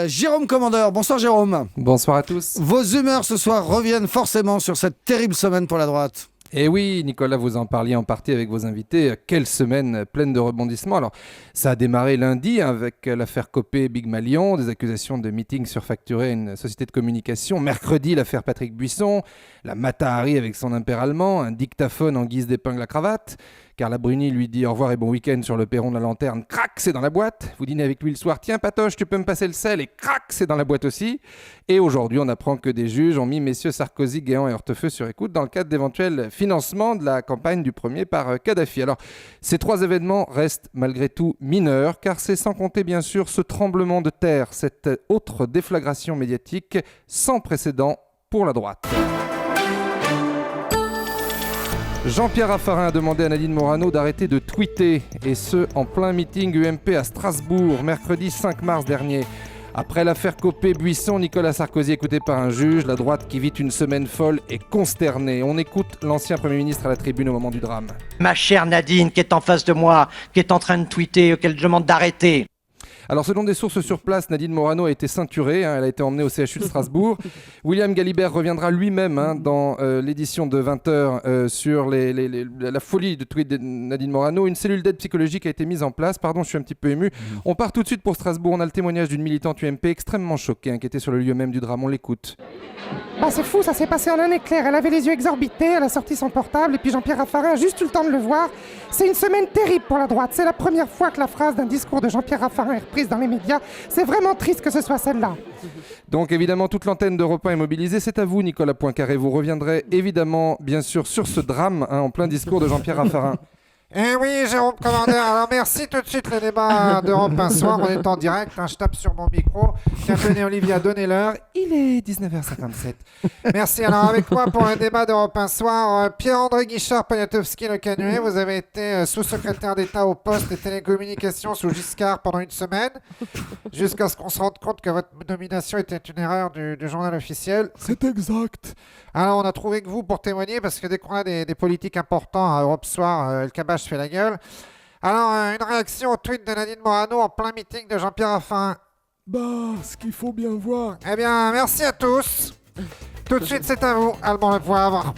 Jérôme Commandeur, bonsoir Jérôme. Bonsoir à tous. Vos humeurs ce soir reviennent forcément sur cette terrible semaine pour la droite. Et oui, Nicolas, vous en parliez en partie avec vos invités. Quelle semaine pleine de rebondissements. Alors, ça a démarré lundi avec l'affaire Copé Big Malion, des accusations de meeting surfacturé à une société de communication. Mercredi, l'affaire Patrick Buisson, la Matahari avec son impère allemand, un dictaphone en guise d'épingle à cravate. Carla Bruni lui dit au revoir et bon week-end sur le perron de la Lanterne. Crac, c'est dans la boîte. Vous dînez avec lui le soir. Tiens, Patoche, tu peux me passer le sel. Et crac, c'est dans la boîte aussi. Et aujourd'hui, on apprend que des juges ont mis messieurs Sarkozy, Guéant et Hortefeux sur écoute dans le cadre d'éventuels financements de la campagne du premier par Kadhafi. Alors, ces trois événements restent malgré tout mineurs, car c'est sans compter bien sûr ce tremblement de terre, cette autre déflagration médiatique sans précédent pour la droite. Jean-Pierre Raffarin a demandé à Nadine Morano d'arrêter de tweeter, et ce, en plein meeting UMP à Strasbourg, mercredi 5 mars dernier. Après l'affaire Copé-Buisson, Nicolas Sarkozy écouté par un juge, la droite qui vit une semaine folle est consternée. On écoute l'ancien Premier ministre à la tribune au moment du drame. Ma chère Nadine, qui est en face de moi, qui est en train de tweeter, qu'elle demande d'arrêter. Alors selon des sources sur place, Nadine Morano a été ceinturée, elle a été emmenée au CHU de Strasbourg. William Galibert reviendra lui-même dans l'édition de 20h sur la folie de tweet de Nadine Morano. Une cellule d'aide psychologique a été mise en place, pardon je suis un petit peu ému. On part tout de suite pour Strasbourg, on a le témoignage d'une militante UMP extrêmement choquée, qui était sur le lieu même du drame, on l'écoute. C'est fou, ça s'est passé en un éclair. Elle avait les yeux exorbités, elle a sorti son portable et puis Jean-Pierre Raffarin a juste eu le temps de le voir. C'est une semaine terrible pour la droite. C'est la première fois que la phrase d'un discours de Jean-Pierre Raffarin est reprise dans les médias. C'est vraiment triste que ce soit celle-là. Donc évidemment, toute l'antenne d'Europe 1 est mobilisée. C'est à vous, Nicolas Poincaré. Vous reviendrez évidemment, bien sûr, sur ce drame en plein discours de Jean-Pierre Raffarin. Eh oui, Jérôme Commandeur, alors merci tout de suite les débats d'Europe 1 soir, on est en direct, je tape sur mon micro. Tiens, tenez Olivia, donnez-leur, il est 19h57. Merci, alors avec moi pour un débat d'Europe 1 soir, Pierre-André Guichard-Poniatowski Le Canuet, vous avez été sous-secrétaire d'État au poste et télécommunications sous Giscard pendant une semaine, jusqu'à ce qu'on se rende compte que votre nomination était une erreur du journal officiel. C'est exact. Alors on a trouvé que vous pour témoigner, parce que dès qu'on a des politiques importants à Europe Soir, le cabage fait la gueule. Alors une réaction au tweet de Nadine Morano en plein meeting de Jean-Pierre Raffarin. Ce qu'il faut bien voir. Eh bien merci à tous. Tout de suite c'est à vous, Alban Le Poivre.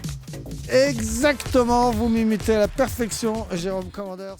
Exactement, vous m'imitez à la perfection Jérôme Commandeur.